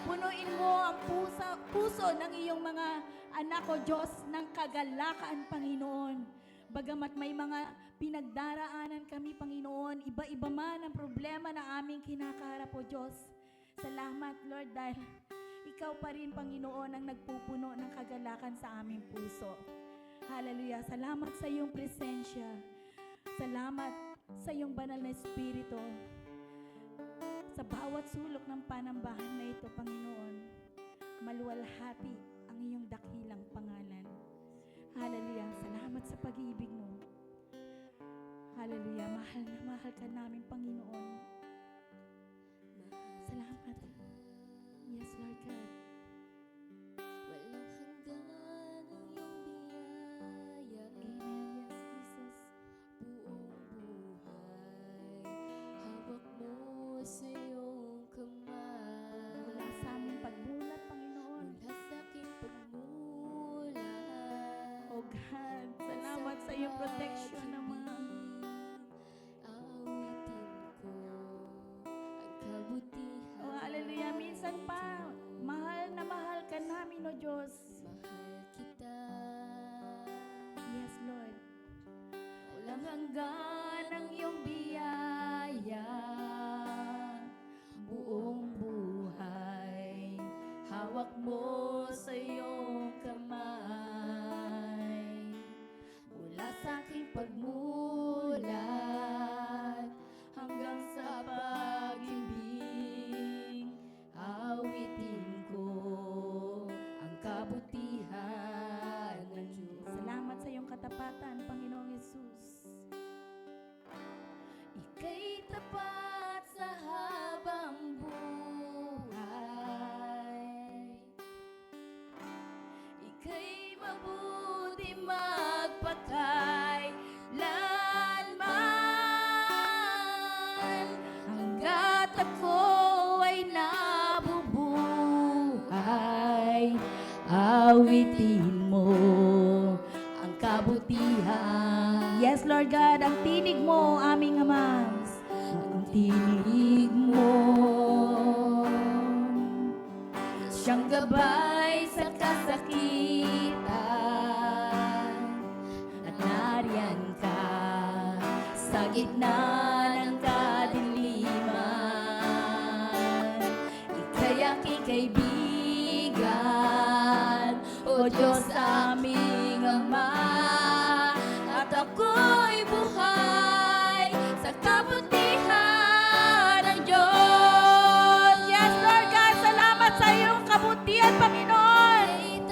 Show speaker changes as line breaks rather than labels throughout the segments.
Punuin mo ang puso ng iyong mga anak o Diyos ng kagalakan, Panginoon. Bagamat may mga pinagdaraanan kami, Panginoon, iba-iba man ang problema na aming kinakaharap, o Diyos. Salamat, Lord, dahil ikaw pa rin, Panginoon, ang nagpupuno ng kagalakan sa aming puso. Hallelujah. Salamat sa iyong presensya. Salamat sa iyong banal na Espiritu. Sa bawat sulok ng panambahan na ito, Panginoon, maluwalhati ang iyong dakilang pangalan. Hallelujah. Salamat sa pag-ibig mo. Hallelujah. Mahal na mahal ka namin, Panginoon. Salamat. Yes, Lord God.
Walang hanggan ang iyong biyaya.
Amen. Yes, Jesus.
Buong buhay, hawak mo sa iyong kamay.
Mula sa aming pagmulat, Panginoon.
Mula sa aking pagmulat.
Oh God, salamat sa iyong protection naman.
Awitin ko ang kabutihan.
Oh, hallelujah. Minsan pa, mahal na mahal ka namin, O Diyos.
Mahal kita.
Yes, Lord.
Walang hanggan ang iyong biyaya. Buong buhay, hawak mo sa iyong kamay. Mula sa aking pagmulat hanggang sa pag-ibig, awitin ko ang kabutihan ng Diyos.
Salamat sa iyong katapatan, Panginoong Jesus.
Ika'y tapat sa habang buhay. Ika'y mabuti magpakailanman. Hanggat ako ay nabubuhay, awitin mo ang kabutihan.
Yes, Lord God, ang tinig mo, aming Ama.
Ang tinig mo, siyang gabay sa kasakitan, at nariyan ka sa gitna ng kadiliman. Ika'y aking kaibigan, O Diyos aming Ama, at ako'y buhay sa kabutihan ng Diyos.
Yes, Lord God, salamat sa iyong kabutihan, Panginoon.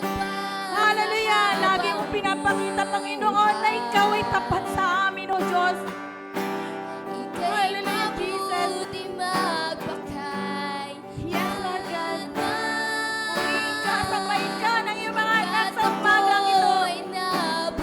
Hallelujah. Lagi mong pinapakita, Panginoon, na ikaw ay tapat sa amin, O Diyos.
Ika'y
Hallelujah, Jesus.
mabuti magpakay.
Yes, Lord God. Muling kasabay ka ng iyong mga anak sa umagang ito.
Ako'y nabubuhay.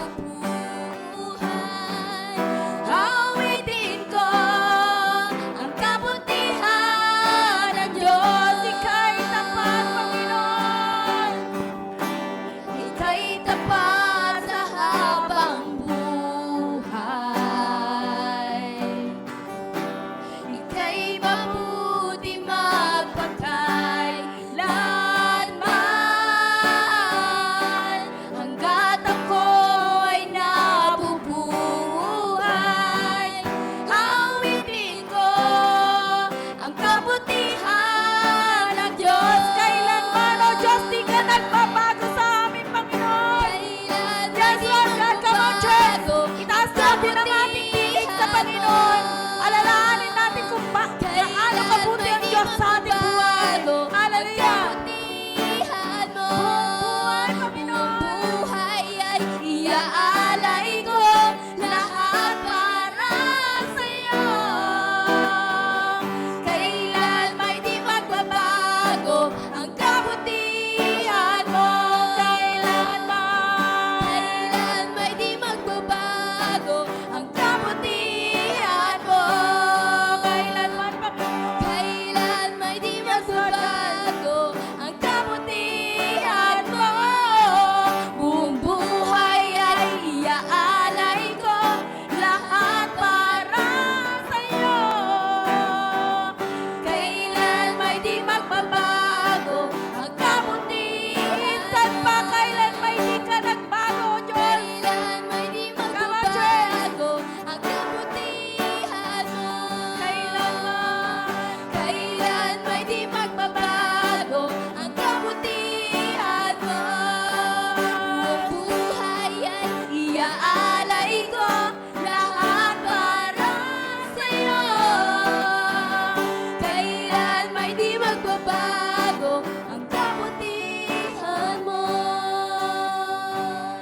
magbabago ang kabutihan mo.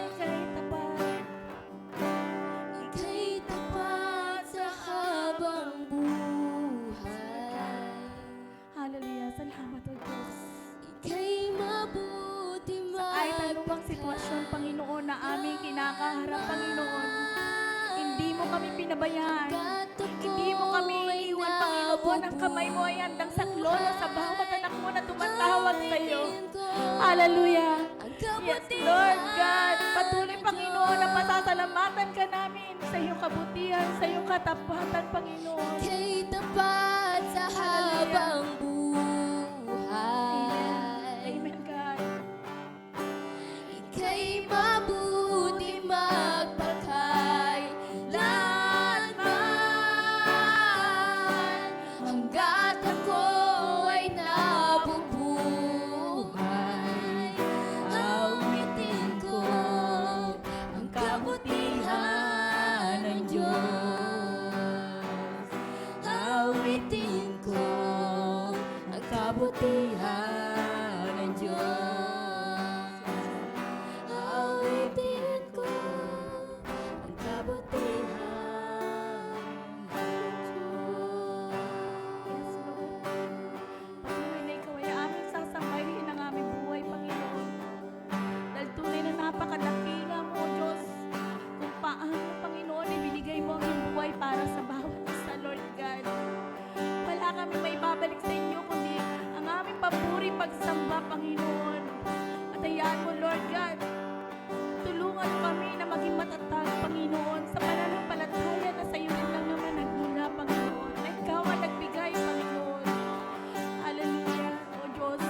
Ika'y tapat.
Ika'y tapat sa habang buhay.
Hallelujah. Salamat, O Diyos.
Ika'y mabuti
Kahit anumang sitwasyon, Panginoon, na aming kinakaharap, Panginoon, hindi mo kami pinabayaan. Hindi mo kami iniwan, Panginoon. Ang kamay mo ay handang saklolo sa bawat anak mo na tumatawag sa iyo. Hallelujah. Yes, Lord God. Patuloy, Panginoon, na pasasalamatan ka namin sa iyong kabutihan, sa iyong katapatan, Panginoon.
Ika'y tapat sa habang buhay.
Amen, God.
Ika'y mabuti magpakailanman hanggat ako ay nabubuhay. Awitin ko ang kabutihan ng Diyos. Awitin ko ang kabutihan ng Diyos. Awitin ko ang kabutihan ng Diyos.
Yes, Lord. Patuloy na ikaw ay aming sasambahin ang aming buhay, Panginoon. Dahil tunay na napakadakila mo, O Diyos. Kung paano, Panginoon, ibinigay mo ang iyong buhay para sa bawat isa, Lord God. Wala kami may babalik sa inyo, kundi ang aming papuri pagsamba, Panginoon. At hayaan mo, Lord God, tulungan mo kami na maging matatag, Panginoon, sa pananampalataya na sa iyo rin lang naman nagmula, Panginoon. Na ikaw ang nagbigay, Panginoon. Hallelujah, O Diyos,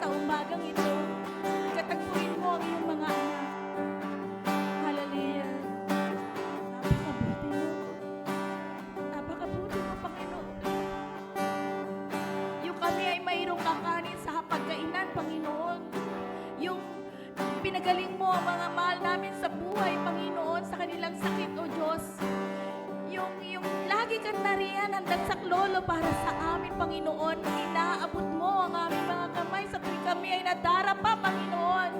sa umagang ito, katagpuin mo ang iyong mga anak. Hallelujah. Napakabuti mo. Napakabuti mo, Panginoon. Yung kami ay mayroong kakanin sa hapagkainan, Panginoon. Yung pinagaling mo ang mga mahal namin sa buhay, Panginoon, sa kanilang sakit, O Diyos. Yung lagi kang nariyan, handang saklolo para sa amin, Panginoon. Inaabot mo ang aming mga kamay sa tuwing kami ay nadarapa, Panginoon.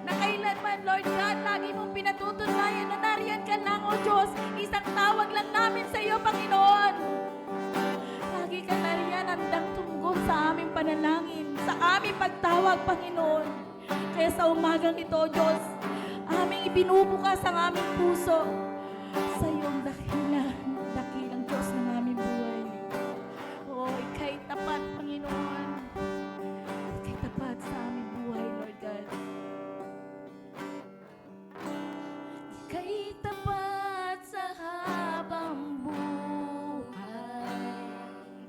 Na kailanman, Lord God, lagi mong pinatutunayan na nariyan ka lang, O Diyos. Isang tawag lang namin sa iyo, Panginoon. Lagi ka nariyan, handang tungkol sa aming panalangin, sa aming pagtawag, Panginoon. Kaya sa umagang ito, O Diyos, aming ibinubukas ang aming puso sa iyong dakilang Diyos ng aming buhay. O, ika'y tapat, Panginoon. Ika'y tapat sa aming buhay, Lord God. Ika'y tapat sa habang buhay.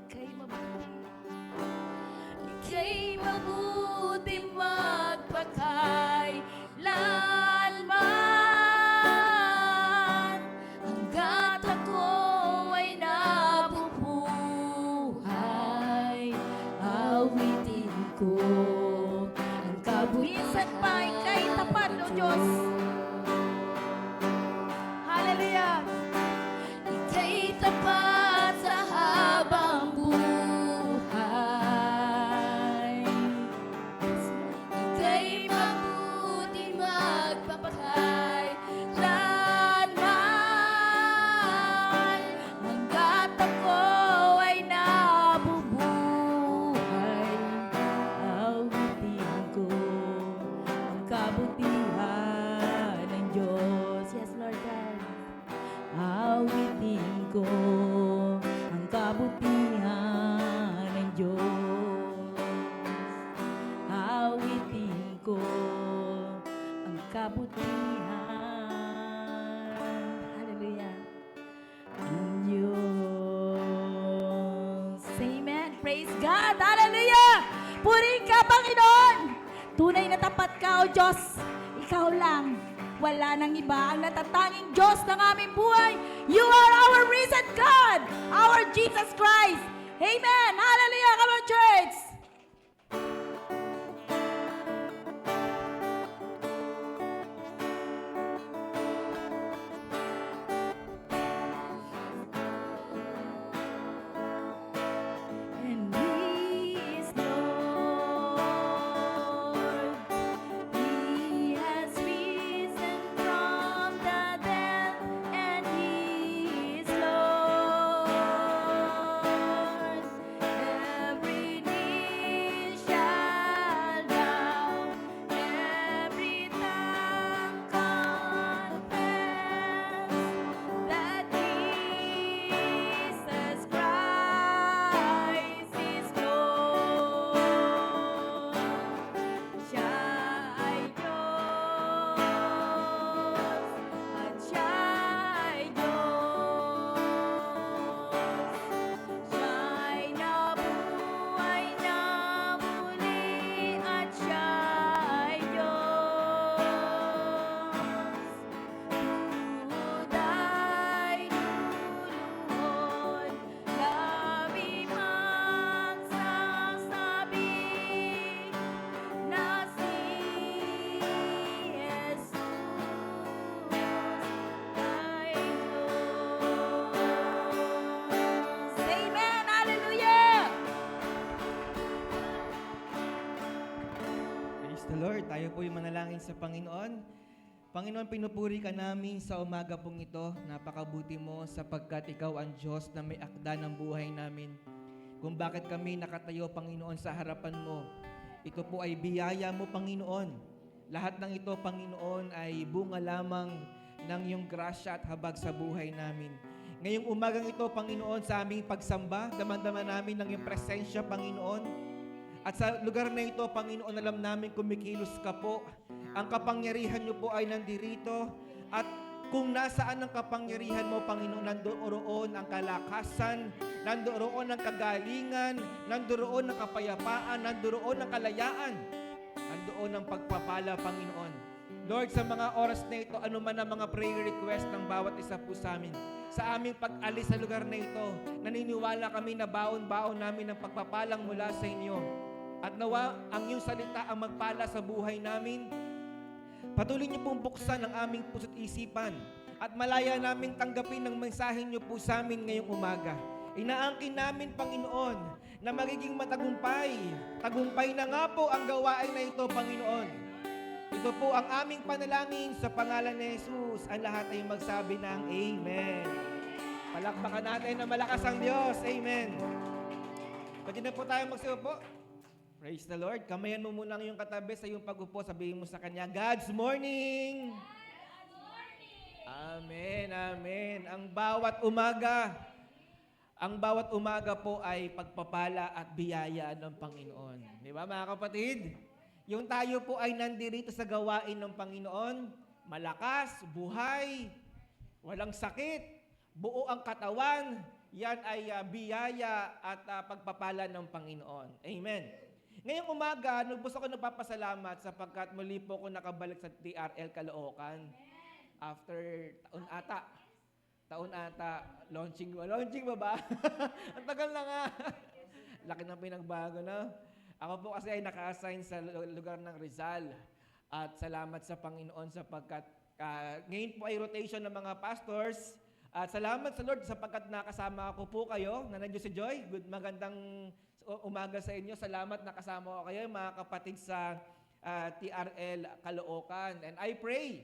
Ika'y mabuti.
Ika'y mabuti magpakailanman hanggat ako ay nabubuhay. Awitin ko ang
Minsan pa,
kabutihan
ika'y tapat, O Diyos. Hallelujah.
Ika'y tapat sa habang buhay. Ika'y mabuti magpakailanman hanggat ako ay nabubuhay. Awitin ko ang kabutihan ng Diyos.
Yes, Lord God.
Awitin ko ang kabutihan ng Diyos. Awitin ko ang kabutihan.
Hallelujah.
Ng Diyos.
Amen. Praise God. Hallelujah. Purihin ka, Panginoon. Tunay na tapat ka, O Diyos. Ikaw lang. Wala nang iba ang natatanging Diyos ng aming buhay. You are our risen God, our Jesus Christ. Amen. Hallelujah. Come on, church. And He is Lord.
the Lord. Tayo po yung manalangin sa Panginoon. Panginoon, pinupuri ka namin sa umaga pong ito. Napakabuti mo sapagkat ikaw ang Diyos na may akda ng buhay namin. Kung bakit kami nakatayo, Panginoon, sa harapan mo. Ito po ay biyaya mo, Panginoon. Lahat ng ito, Panginoon, ay bunga lamang ng iyong grasya at habag sa buhay namin. Ngayong umagang ito, Panginoon, sa aming pagsamba, damang-dama namin ng iyong presensya, Panginoon. At sa lugar na ito, Panginoon, alam namin kumikilos ka po. Ang kapangyarihan niyo po ay nandirito. At kung nasaan ang kapangyarihan mo, Panginoon, nandoon ang kalakasan, nandoon ang kagalingan, nandoon ang kapayapaan, nandoon ang kalayaan, nandoon ang pagpapala, Panginoon. Lord, sa mga oras na ito, ano man ang mga prayer request ng bawat isa po sa amin, sa aming pag-alis sa lugar na ito, naniniwala kami na baon-baon namin ang pagpapalang mula sa inyo. At nawa ang iyong salita ang magpala sa buhay namin. Patuloy niyo pong buksan ang aming puso't isipan at malaya namin tanggapin ang mensahe niyo po sa amin ngayong umaga. Inaangkin namin, Panginoon, na magiging matagumpay. Tagumpay na nga po ang gawain na ito, Panginoon. Ito po ang aming panalangin sa pangalan ni Jesus. Ang lahat ay magsabi ng Amen. Palakpakan natin na malakas ang Diyos. Amen. Pwede na po tayo magsiupo. Praise the Lord. Kamayan mo muna ang iyong katabi sa iyong pag-upo. Sabihin mo sa Kanya, God's morning! God's morning! Amen, amen. Ang bawat umaga po ay pagpapala at biyaya ng Panginoon. Di ba mga kapatid? Yung tayo po ay nandirito sa gawain ng Panginoon, malakas, buhay, walang sakit, buo ang katawan, yan ay biyaya at pagpapala ng Panginoon. Amen. Ngayong umaga, gusto ko nagpapasalamat sapagkat muli po ako nakabalik sa TRL Caloocan. After taon ata, launching ba ba? Ang tagal na nga. Laki ng pinagbago, no? Ako po kasi ay naka-assign sa lugar ng Rizal. At salamat sa Panginoon sapagkat ngayon po ay rotation ng mga pastors. At salamat sa Lord sapagkat nakasama ko po kayo. Nandiyo si Joy. Good, magandang umaga sa inyo. Salamat nakasama ko kayo, mga kapatid sa TRL Caloocan. And I pray,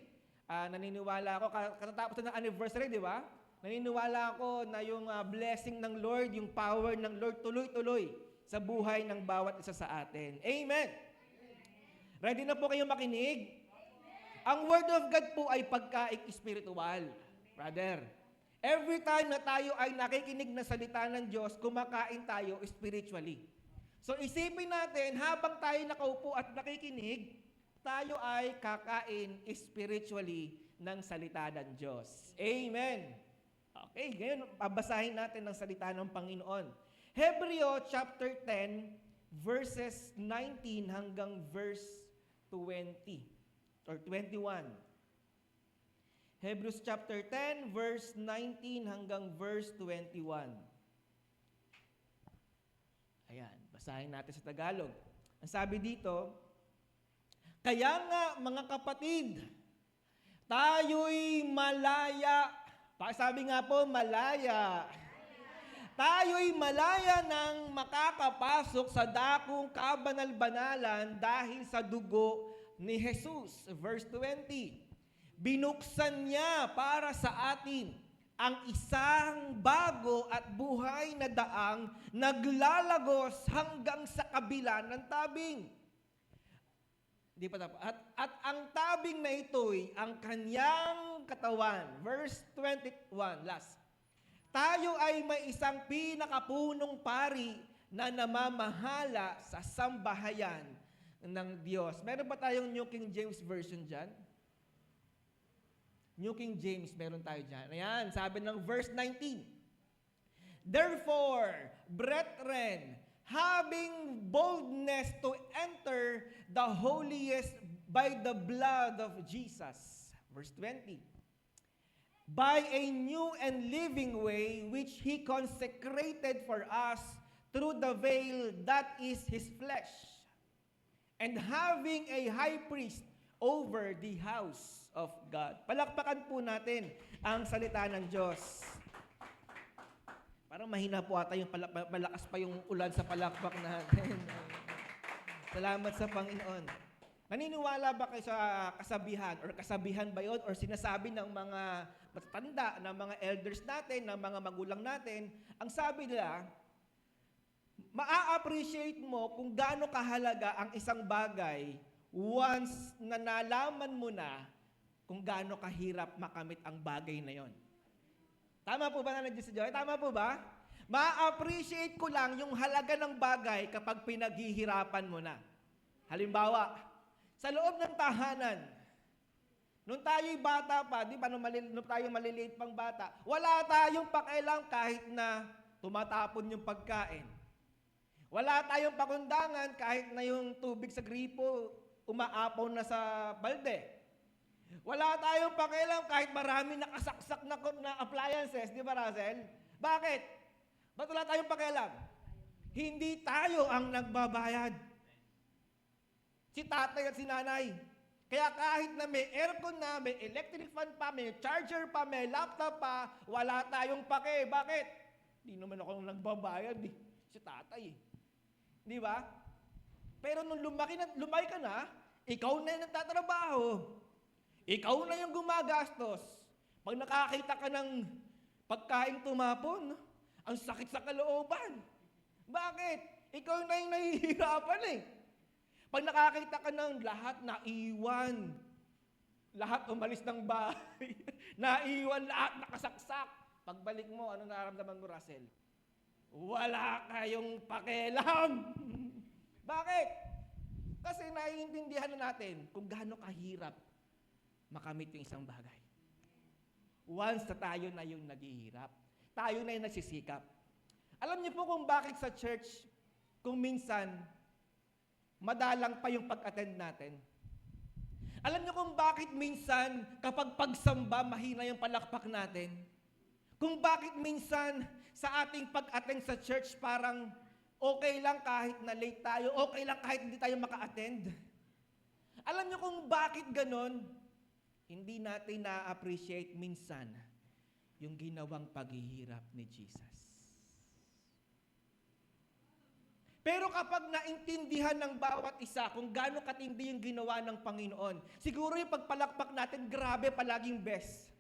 naniniwala ako, katatapos ng anniversary, di ba? Naniniwala ako na yung blessing ng Lord, yung power ng Lord, tuloy-tuloy sa buhay ng bawat isa sa atin. Amen! Ready na po kayo makinig? Ang Word of God po ay pagkaing espiritual. Brother, every time na tayo ay nakikinig na salita ng Diyos, kumakain tayo spiritually. So isipin natin, habang tayo nakaupo at nakikinig, tayo ay kakain spiritually ng salita ng Diyos. Amen. Okay, ngayon babasahin natin ang salita ng Panginoon. Hebreo chapter 10, verses 19 hanggang verse 20 or 21. Hebrews chapter 10, verse 19 hanggang verse 21. Ayan, basahin natin sa Tagalog. Ang sabi dito, kaya nga mga kapatid, tayo'y malaya. Sabi nga po, malaya. Tayo'y malaya nang makakapasok sa dakong kabanal-banalan dahil sa dugo ni Jesus. Verse 20. Binuksan niya para sa atin ang isang bago at buhay na daang naglalagos hanggang sa kabila ng tabing. Di pa tapos. At ang tabing na ito'y ang kanyang katawan. Verse 21, last. Tayo ay may isang pinakapunong pari na namamahala sa sambahayan ng Diyos. Meron ba tayong New King James Version dyan? New King James, meron tayo dyan. Ayan, sabi ng verse 19. Therefore, brethren, having boldness to enter the holiest by the blood of Jesus. Verse 20. By a new and living way which He consecrated for us through the veil that is His flesh. And having a high priest over the house of God. Palakpakan po natin ang salita ng Diyos. Parang mahina po ata yung malakas pa yung ulan sa palakpak natin. Salamat sa Panginoon. Naniniwala ba kayo sa kasabihan? Or kasabihan ba yun? Or sinasabi ng mga matatanda, ng mga elders natin, ng mga magulang natin, ang sabi nila, maa-appreciate mo kung gaano kahalaga ang isang bagay once na nalaman mo na kung gaano kahirap makamit ang bagay na yon. Tama po ba na nandiyan si Joy? Tama po ba? Ma-appreciate ko lang yung halaga ng bagay kapag pinaghihirapan mo na. Halimbawa, sa loob ng tahanan, nung tayo'y bata pa, di ba, nung tayo maliliit pang bata, wala tayong pakialam kahit na tumatapon yung pagkain. Wala tayong pakundangan kahit na yung tubig sa gripo umaapaw na sa balde. Wala tayong pakialam kahit marami nakasaksak na appliances, di ba, Russell? Bakit? Ba't wala tayong pakialam? Hindi tayo ang nagbabayad. Si tatay at si nanay. Kaya kahit na may aircon na, may electric fan pa, may charger pa, may laptop pa, wala tayong pake. Bakit? Hindi naman ako nagbabayad eh. Si tatay eh. Di ba? Pero nung lumaki ka na, ikaw na yung nagtatrabaho. Ikaw na yung gumagastos. Pag nakakita ka ng pagkain tumapon, ang sakit sa kalooban. Bakit? Ikaw na yung nahihirapan eh. Pag nakakita ka ng lahat naiwan, lahat umalis ng bahay, naiwan lahat nakasaksak, pagbalik mo, ano nararamdaman mo, Russell? Wala kayong pakialam. Bakit? Kasi naiintindihan na natin kung gaano kahirap makamit yung isang bagay. Once na tayo na yung naghihirap, tayo na yung nagsisikap. Alam niyo po kung bakit sa church, kung minsan, madalang pa yung pag-attend natin. Alam niyo kung bakit minsan, kapag pagsamba, mahina yung palakpak natin? Kung bakit minsan, sa ating pag-attend sa church, parang okay lang kahit na late tayo, okay lang kahit hindi tayo maka-attend. Alam niyo kung bakit ganon? Hindi natin na-appreciate minsan yung ginawang paghihirap ni Jesus. Pero kapag naintindihan ng bawat isa kung gaano katindi yung ginawa ng Panginoon, siguro yung pagpalakpak natin, grabe palaging best.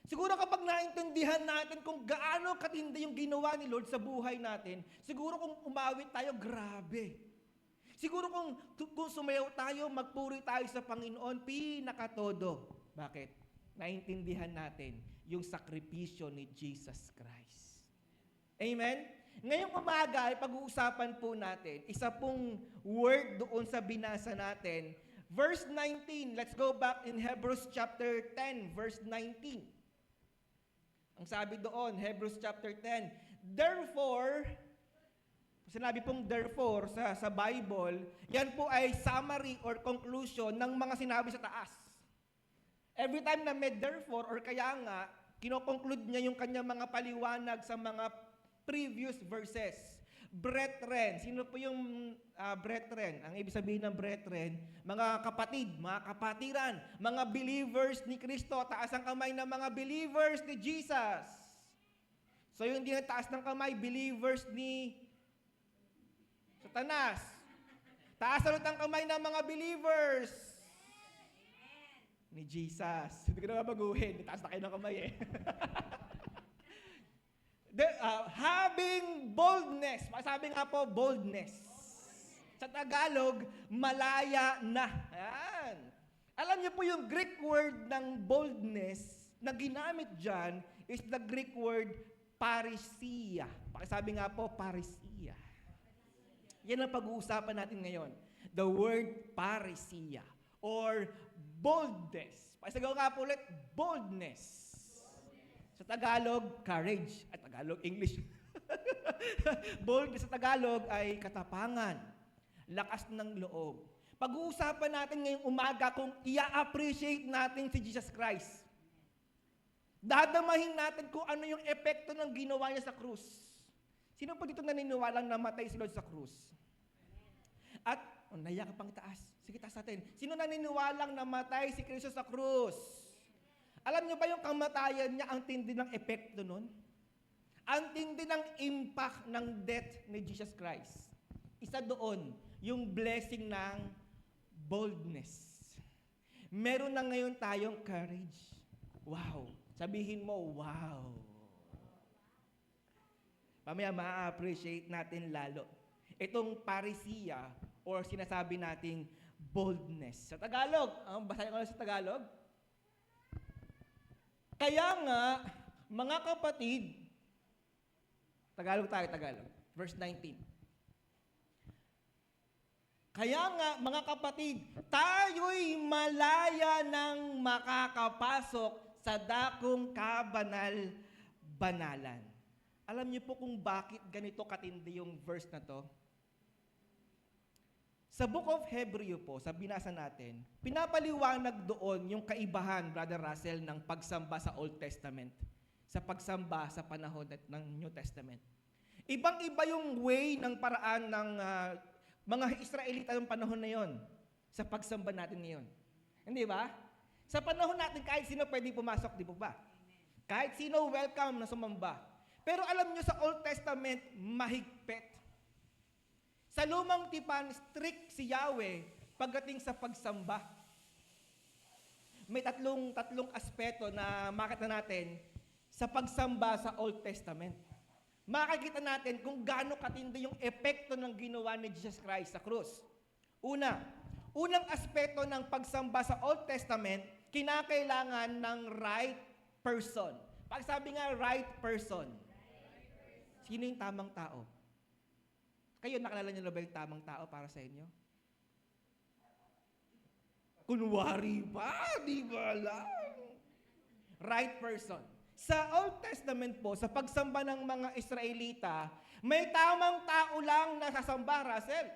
Siguro kapag naintindihan natin kung gaano katindi yung ginawa ni Lord sa buhay natin, siguro kung umawit tayo, grabe. Siguro kung sumayaw tayo, magpuri tayo sa Panginoon, pinakatodo. Bakit? Naintindihan natin yung sakripisyo ni Jesus Christ. Amen? Ngayong umaga ay pag-uusapan po natin, isa pong word doon sa binasa natin. Verse 19, let's go back in Hebrews chapter 10, verse 19. Ang sabi doon, Hebrews chapter 10, therefore, sinabi pong therefore sa Bible, yan po ay summary or conclusion ng mga sinabi sa taas. Every time na may therefore or kaya nga, kinokonclude niya yung kanyang mga paliwanag sa mga previous verses. Brethren, sino po yung brethren? Ang ibig sabihin ng brethren, mga kapatid, mga kapatiran, mga believers ni Kristo, taas ang kamay ng mga believers ni Jesus. So yung hindi na taas ng kamay, believers ni Satanas. Taas ulit ang kamay ng mga believers ni Jesus. Hindi ko na mabaguhin, taas na kayo ng kamay eh. Having boldness. Sabi nga po, boldness. Sa Tagalog, malaya na. Ayan. Alam niyo po yung Greek word ng boldness na ginamit dyan is the Greek word parisia. Pakisabi nga po, parisia. Yan ang pag-uusapan natin ngayon. The word parisia or boldness. Pakisabi nga po ulit, boldness. Sa Tagalog, courage. At Tagalog, English. Boldness sa Tagalog ay katapangan, lakas ng loob. Pag-uusapan natin ngayong umaga kung i-appreciate natin si Jesus Christ. Dadamahin natin kung ano yung epekto ng ginawa niya sa krus. Sino po dito naniniwalang namatay si Lord sa krus? At, naiyak ka pang taas. Sige, taas natin. Sino naniniwalang namatay si Kristo sa krus? Alam niyo ba yung kamatayan niya, ang tindi ng epekto nun? Ang tindi ng impact ng death ni Jesus Christ. Isa doon, yung blessing ng boldness. Meron na ngayon tayong courage. Wow. Sabihin mo, wow. Mamaya ma-appreciate natin lalo. Itong parisia or sinasabi nating boldness. Sa Tagalog, basahin ko lang sa Tagalog. Kaya nga, mga kapatid, Tagalog tayo, Tagalog. Verse 19. Kaya nga, mga kapatid, tayo'y malaya ng makakapasok sa dakong kabanal-banalan. Alam niyo po kung bakit ganito katindi yung verse na to? Sa Book of Hebrew po, sa binasa natin, pinapaliwanag doon yung kaibahan, Brother Russell, ng pagsamba sa Old Testament sa pagsamba sa panahon ng New Testament. Ibang-iba yung way ng paraan ng mga Israelita ng panahon na yon sa pagsamba natin ngayon. Hindi ba? Sa panahon natin, kahit sino pwede pumasok, di po ba? Kahit sino welcome na sumamba. Pero alam nyo, sa Old Testament, mahigpit. Sa lumang tipan, strict si Yahweh pagdating sa pagsamba. May tatlong aspeto na makita natin sa pagsamba sa Old Testament. Makikita natin kung gaano katindi yung epekto ng ginawa ni Jesus Christ sa krus. Unang aspeto ng pagsamba sa Old Testament, kinakailangan ng right person. Pag sabi nga right person, sino yung tamang tao? Kayo, nakalala niyo na ba yung tamang tao para sa inyo? Kunwari pa, di ba lang? Right person. Sa Old Testament po, sa pagsamba ng mga Israelita, may tamang tao lang na sasamba, Russell.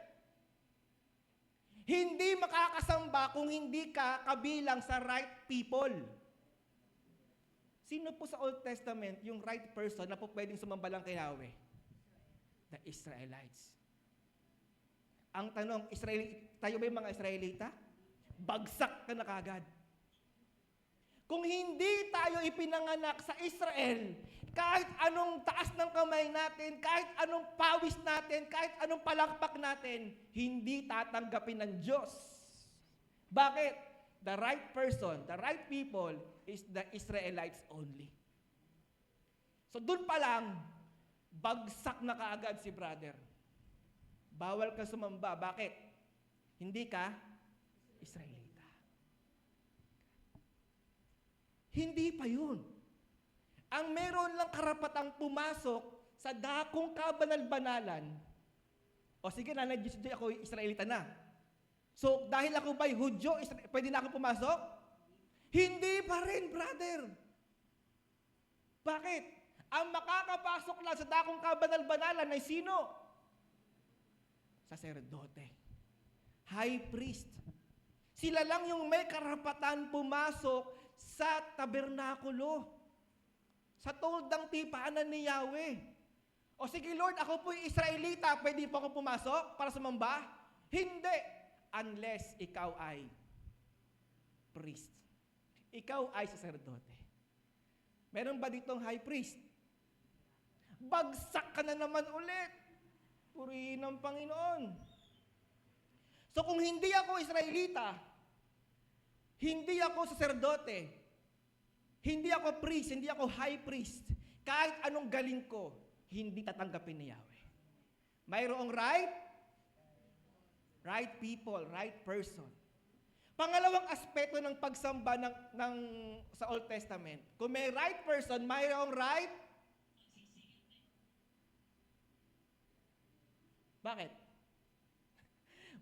Hindi makakasamba kung hindi ka kabilang sa right people. Sino po sa Old Testament yung right person na po pwedeng sumamba lang kay Yahweh? The Israelites. Ang tanong, tayo ba yung mga Israelita? Bagsak ka na kagad. Kung hindi tayo ipinanganak sa Israel, kahit anong taas ng kamay natin, kahit anong pawis natin, kahit anong palakpak natin, hindi tatanggapin ng Diyos. Bakit? The right person, the right people is the Israelites only. So dun pa lang, bagsak na kaagad si brother. Bawal ka sumamba. Bakit? Hindi ka Israelita. Hindi pa yun. Ang meron lang karapatang pumasok sa dakong kabanal-banalan, o sige na, ako Israelita na. So, dahil ako ba'y Hudyo, pwede na ako pumasok? Hindi pa rin, brother. Bakit? Ang makakapasok lang sa dakong kabanal-banalan ay sino? Saserdote. High priest. Sila lang yung may karapatan pumasok sa tabernakulo. Sa tuldang tipanan ni Yahweh. O sige Lord, ako po'y Israelita, pwede pa ako pumasok para sumamba? Hindi. Unless ikaw ay priest. Ikaw ay saserdote. Meron ba ditong high priest? Bagsak ka na naman ulit. Purihin ng Panginoon. So kung hindi ako Israelita, hindi ako saserdote, hindi ako priest, hindi ako high priest, kahit anong galing ko, hindi tatanggapin ni Yahweh. Mayroong right people, right person. Pangalawang aspeto ng pagsamba sa Old Testament, kung may right person, mayroong right. Bakit?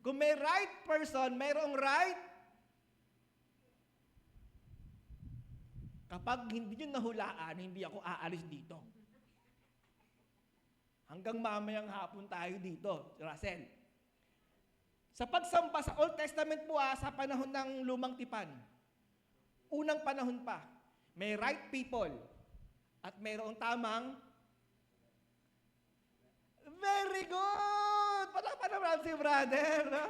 Kung may right person, mayroong right. Kapag hindi nyo nahulaan, hindi ako aalis dito. Hanggang mamayang hapon tayo dito, Russell. Sa pagsamba sa Old Testament po sa panahon ng lumang tipan, unang panahon pa, may right people at mayroong tamang. Very good! Palakpan naman si brother. No?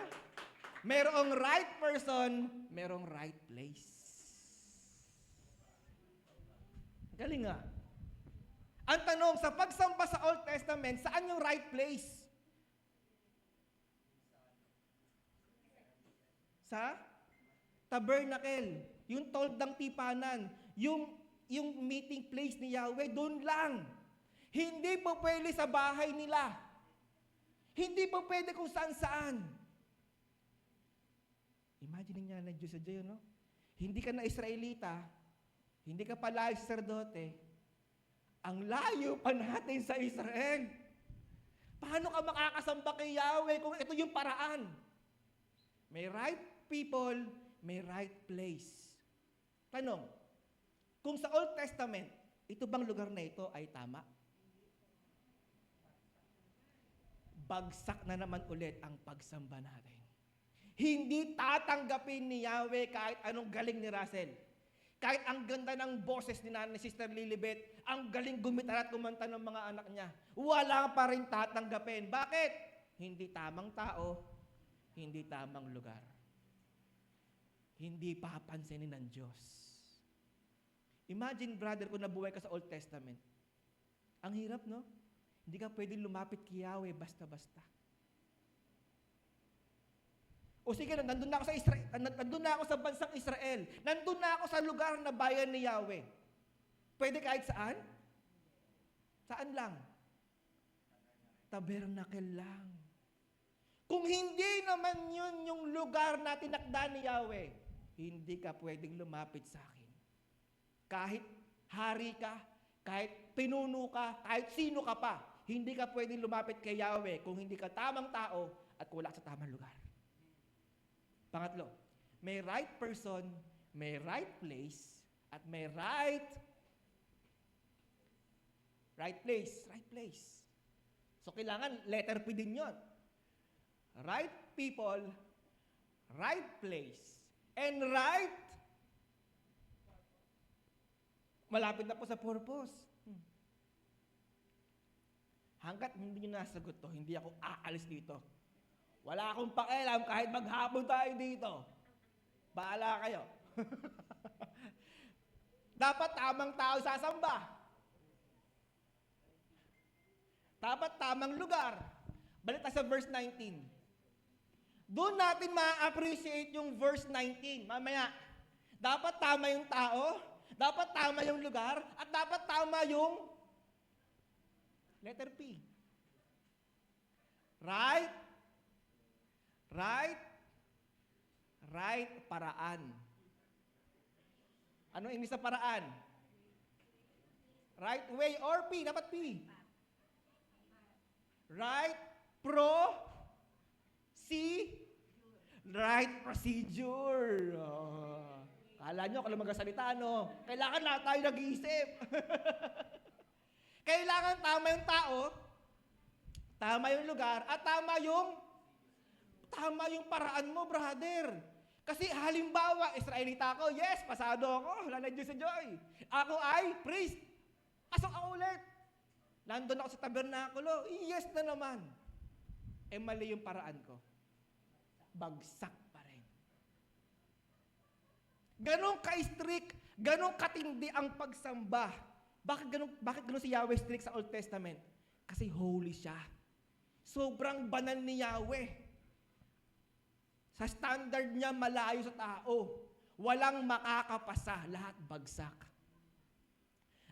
Mayroong right person, mayroong right place. Galing nga. Ang tanong, sa pagsamba sa Old Testament, saan yung right place? Sa tabernacle, yung toldang tipanan, yung meeting place ni Yahweh, doon lang. Hindi po pwede sa bahay nila. Hindi po pwede kung saan-saan. Imagine niya na Diyos sa Diyo, no? Hindi ka na Israelita, hindi ka pala sacerdote, ang layo pa natin sa Israel. Paano ka makakasamba kay Yahweh kung ito yung paraan? May right people, may right place. Tanong, kung sa Old Testament, ito bang lugar na ito ay tama? Bagsak na naman ulit ang pagsamba natin. Hindi tatanggapin ni Yahweh kahit anong galing ni Russell. Kahit ang ganda ng boses ni Sister Lilibet, ang galing gumitar at kumanta ng mga anak niya, wala pa rin tatanggapin. Bakit? Hindi tamang tao, hindi tamang lugar. Hindi papansinin ng Diyos. Imagine, brother, kung nabuhay ka sa Old Testament. Ang hirap, no? Hindi ka pwedeng lumapit kay Yahweh basta-basta. O sige, nandun na ako sa Israel, nandun na ako sa bansang Israel. Nandun na ako sa lugar na bayan ni Yahweh. Pwede kahit saan? Saan lang? Tabernacle lang. Kung hindi naman yun yung lugar na tinakda ni Yahweh, hindi ka pwedeng lumapit sa akin. Kahit hari ka, kahit pinuno ka, kahit sino ka pa, hindi ka pwedeng lumapit kay Yahweh kung hindi ka tamang tao at wala sa tamang lugar. Pangatlo, may right person, may right place, at may right place. So, kailangan letter P din yun. Right people, right place, and right, malapit na po sa purpose. Hanggat hindi nyo nasagot to, hindi ako aalis dito. Wala akong pakialam kahit maghapon tayo dito. Bahala kayo. Dapat tamang tao sasamba. Dapat tamang lugar. Balik tayo sa verse 19. Doon natin ma-appreciate yung verse 19. Mamaya, dapat tama yung tao, dapat tama yung lugar, at dapat tama yung letter P. Right paraan. Ano yung sa paraan? Right way or P? Dapat P. Right right procedure. Oh. Kala nyo, kung magasalita, no? Kailangan lahat tayo nag-iisip. Kailangan tama yung tao, tama yung lugar, at tama yung paraan mo, brother. Kasi halimbawa, Israelita ako, yes, pasado ako, wala na Diyos sa Joy. Ako ay priest. Pasok ako ulit. Nandun ako sa tabernakulo, yes na naman. Mali yung paraan ko. Bagsak pa rin. Ganon ka-strict, ganon katindi ang pagsamba. Bakit ganon si Yahweh strict sa Old Testament? Kasi holy siya. Sobrang banal ni Yahweh. Sa standard niya, malayo sa tao. Walang makakapasa, lahat bagsak.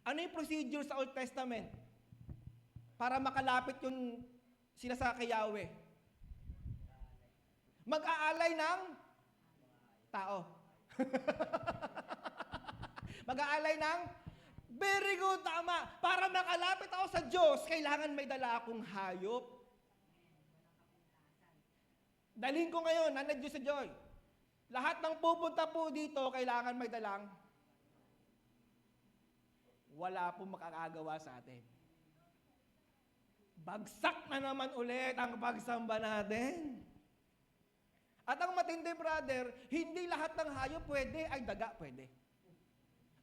Ano yung procedure sa Old Testament? Para makalapit yung sila sa kay Yahweh. Mag-aalay ng tao. Mag-aalay ng very good, tama. Para makalapit ako sa Diyos, kailangan may dala akong hayop. Dalhin ko ngayon, nanad Diyos sa Joy. Lahat ng pupunta po dito, kailangan may dalang wala pong makakagawa sa atin. Bagsak na naman ulit ang pagsamba natin. At ang matindi, brother, hindi lahat ng hayop pwede, ay daga pwede.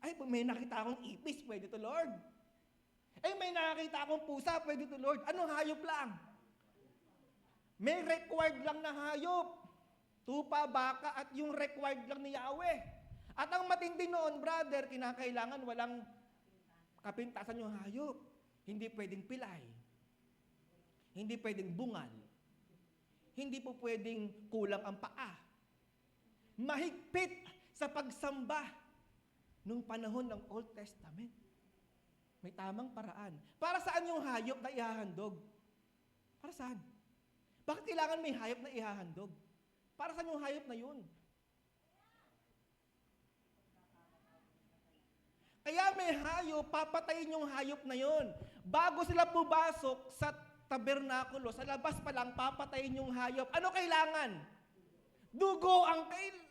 Ay, may nakita akong ipis, pwede to, Lord. Ay, may nakita akong pusa, pwede to, Lord. Anong hayop lang? May required lang na hayop. Tupa, baka, at yung required lang ni Yahweh. At ang matindi noon, brother, kinakailangan walang kapintasan yung hayop. Hindi pwedeng pilay. Hindi pwedeng bungal. Hindi po pwedeng kulang ang paa. mahigpit sa pagsamba nung panahon ng Old Testament. May tamang paraan. Para saan yung hayop na ihahandog? Para saan? Bakit kailangan may hayop na ihahandog? Para saan yung hayop na yun? Kaya may hayop, papatayin yung hayop na yun. Bago sila pumasok sa tabernakulo, sa labas pa lang, papatayin yung hayop. Ano kailangan? Dugo ang kailangan.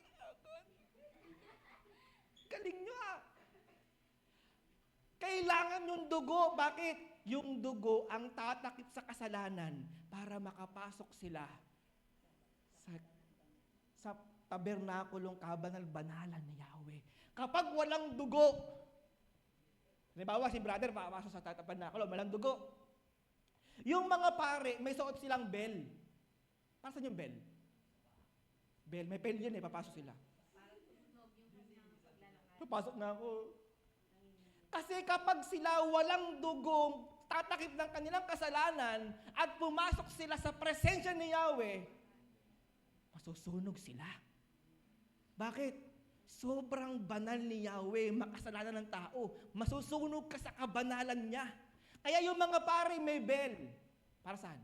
Galing nyo ah. Kailangan yung dugo. Bakit? Yung dugo ang tatakip sa kasalanan para makapasok sila sa tabernakulong kabanal-banalan ni Yahweh. Kapag walang dugo, halimbawa si brother papasok sa tabernakulo, walang dugo. Yung mga pare, may suot silang bell. Para saan yung bell? Bell, may bell yun papasok sila. Papasok na ako. Kasi kapag sila walang dugong, tatakip ng kanilang kasalanan at pumasok sila sa presensya ni Yahweh, masusunog sila. Bakit? Sobrang banal ni Yahweh, makasalanan ng tao. Masusunog ka sa kabanalan niya. Kaya yung mga pare may bell. Para saan?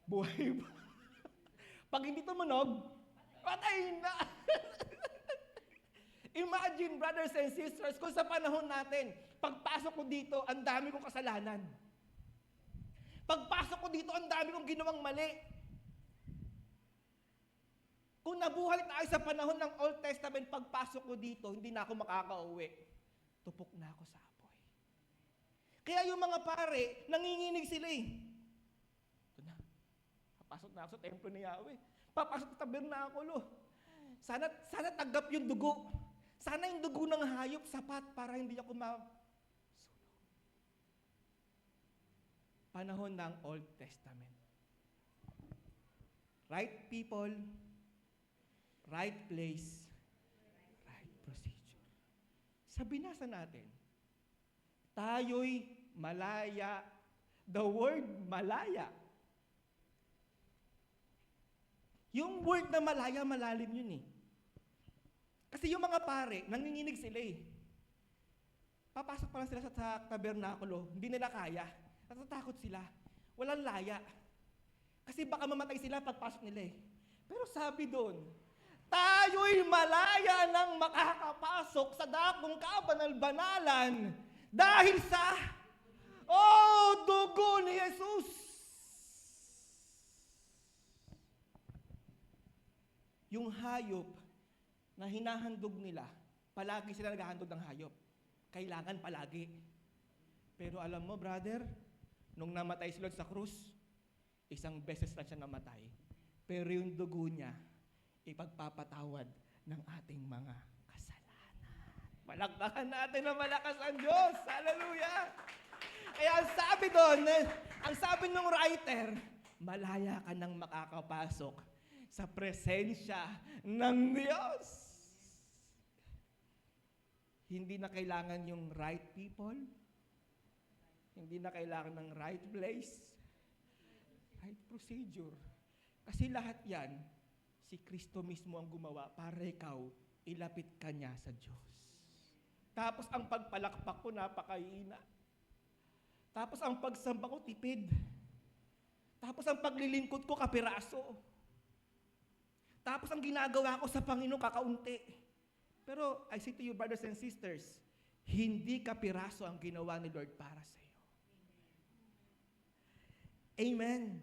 Buhay ba? Pag hindi tumunog, patay na. Imagine, brothers and sisters, kung sa panahon natin, pagpasok ko dito, ang dami kong kasalanan. Pagpasok ko dito, ang dami kong ginawang mali. Kung nabuhay tayo sa panahon ng Old Testament, pagpasok ko dito, hindi na ako makakauwi. Tupok na ako sa apoy. Kaya yung mga pare, nanginginig sila eh. Ito na. Papasok na ako sa templo ni Yahweh. Papasok sa tabernakulo. Sana tanggap yung dugo. Sana yung dugo ng hayop sapat para hindi ako sunog. Panahon ng Old Testament. Right people, right place, right procedure. Sa binasa natin, tayo'y malaya. The word malaya. Yung word na malaya, malalim yun eh. Kasi yung mga pare, nanginginig sila eh. Papasok pa lang sila sa tabernakulo, hindi nila kaya. Natatakot sila. Walang laya. Kasi baka mamatay sila pagpasok nila eh. Pero sabi doon, tayo'y malaya nang makakapasok sa dakong kabanal-banalan dahil sa dugo ni Jesus. Yung hayop na hinahandog nila, palagi sila naghahandog ng hayop. Kailangan palagi. Pero alam mo, brother, nung namatay si Lord sa krus, isang beses lang siya namatay. Pero yung dugo niya, ipagpapatawad ng ating mga kasalanan. Palakpakan natin na malakas ang Diyos. Hallelujah! Kaya ang sabi doon, ang sabi ng writer, malaya ka nang makakapasok sa presensya ng Diyos. Hindi na kailangan yung right people. Hindi na kailangan ng right place. Right procedure. Kasi lahat yan, si Kristo mismo ang gumawa para ikaw, ilapit ka niya sa Diyos. Tapos ang pagpalakpak ko, napakaina. Tapos ang pagsamba ko, tipid. Tapos ang paglilingkod ko, kapiraso. Tapos ang ginagawa ko sa Panginoon, kakaunti. Pero I say to you, brothers and sisters, hindi kapiraso ang ginawa ni Lord para sa iyo. Amen.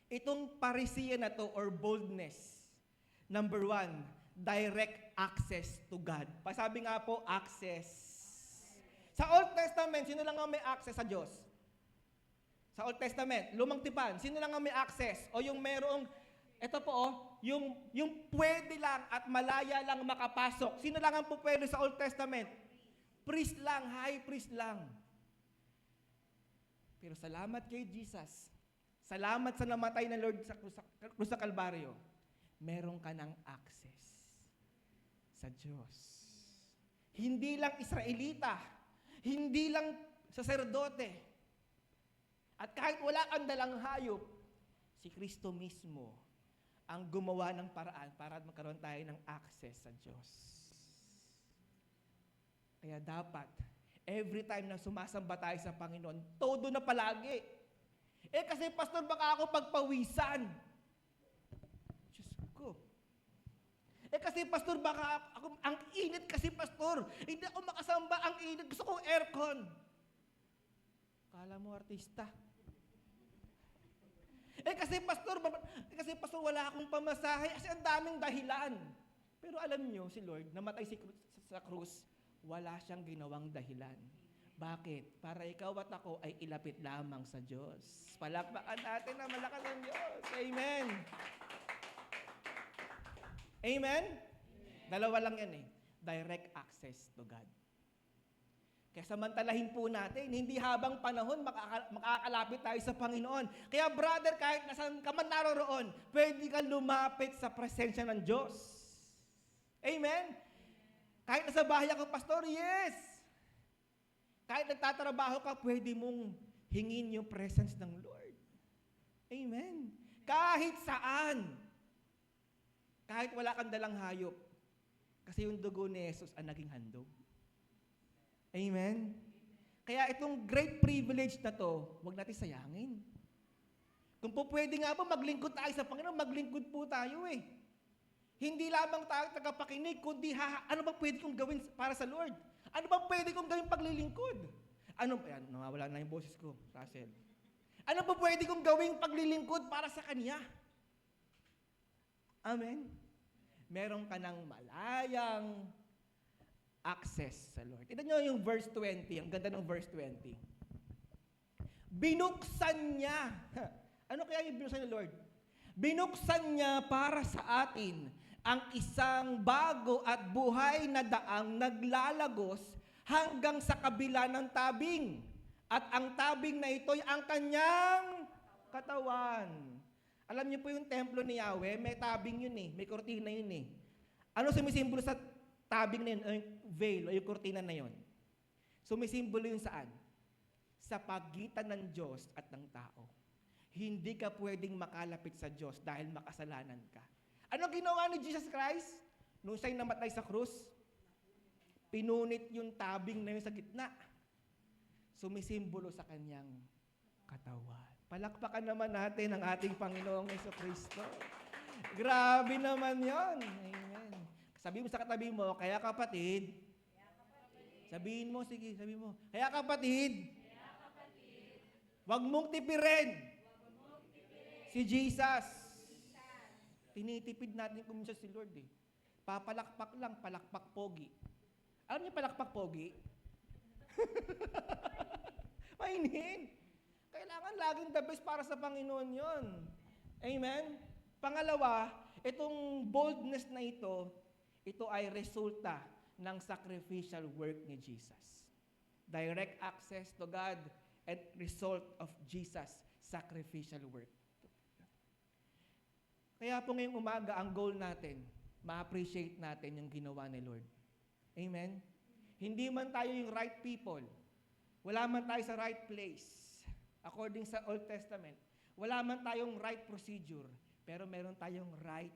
Itong parisiya na to or boldness, number 1, direct access to God. Pasabi nga po, access. Sa Old Testament, sino lang ang may access sa Diyos? Sa Old Testament, lumang tipan, sino lang ang may access? O yung merong, ito po yung pwede lang at malaya lang makapasok. Sino lang ang pwede sa Old Testament? Priest lang, high priest lang. Pero salamat kay Jesus. Salamat sa namatay na Lord sa krus sa Kalbaryo. Meron ka ng access sa Diyos. Hindi lang Israelita. Hindi lang saserdote. At kahit wala kang dalang hayop, si Kristo mismo ang gumawa ng paraan para magkaroon tayo ng access sa Diyos. Kaya dapat, every time na sumasamba tayo sa Panginoon, todo na palagi. Kasi pastor, baka ako pagpawisan. Diyos ko. Kasi pastor, baka ako, ang init kasi pastor. Hindi ako makasamba, ang init. Gusto kong aircon. Kala mo artista. Kasi pastor, wala akong pamasahe. Kasi ang daming dahilan. Pero alam nyo, si Lord, namatay sa krus, wala siyang ginawang dahilan. Bakit? Para ikaw at ako ay ilapit lamang sa Diyos. Palakpakan natin na malakas ang Diyos. Amen. Amen? Dalawa lang yan direct access to God. Kaya samantalahin po natin, hindi habang panahon makakalapit tayo sa Panginoon. Kaya brother, kahit nasan ka man naroroon, pwede kang lumapit sa presensya ng Diyos. Amen? Kahit nasa bahay ako, pastor, yes! Kahit nagtatrabaho ka, pwede mong hingin yung presence ng Lord. Amen? Kahit saan. Kahit wala kang dalang hayop. Kasi yung dugo ni Jesus ang naging handog. Amen? Kaya itong great privilege na to, huwag natin sayangin. Kung po pwede nga po, maglingkod tayo sa Panginoon, maglingkod po tayo Hindi lamang tayo tagapakinig, kundi ano ba pwede kong gawin para sa Lord? Ano ba pwede kong gawin paglilingkod? Ayan, nawawala na yung boses ko, Russell. Ano ba pwede kong gawin paglilingkod para sa Kanya? Amen? Meron ka ng malayang access sa Lord. Tignan nyo yung verse 20. Ang ganda ng verse 20. Binuksan niya. Ano kaya yung binuksan ni Lord? Binuksan niya para sa atin ang isang bago at buhay na daang naglalagos hanggang sa kabila ng tabing. At ang tabing na ito'y ang kanyang katawan. Alam niyo po yung templo ni Yahweh, may tabing yun may kortina yun Ano sumisimbolo sa tabing na yun, yung veil, o yung kortina na yun? Sumisimbolo yun saan? Sa pagitan ng Diyos at ng tao. Hindi ka pwedeng makalapit sa Diyos dahil makasalanan ka. Ano ginawa ni Jesus Christ? Nung siya'y namatay sa krus, pinunit yung tabing na yun sa gitna. Sumisimbolo sa kanyang katawan. Palakpakan naman natin ang ating Panginoong Jesucristo. Grabe naman yon. Amen. Sabi mo sa katabi mo, kaya kapatid, sabihin mo, sige, sabi mo, kaya kapatid, wag mong tipirin si Jesus. Tinitipid natin kung minsan si Lord Papalakpak lang, palakpak pogi. Alam niyo palakpak pogi? Mainin. Kailangan laging the best para sa Panginoon yon. Amen? Pangalawa, itong boldness na ito ay resulta ng sacrificial work ni Jesus. Direct access to God and result of Jesus' sacrificial work. Kaya po ngayong umaga, ang goal natin, ma-appreciate natin yung ginawa ni Lord. Amen? Hindi man tayo yung right people, wala man tayo sa right place, according sa Old Testament, wala man tayong right procedure, pero meron tayong right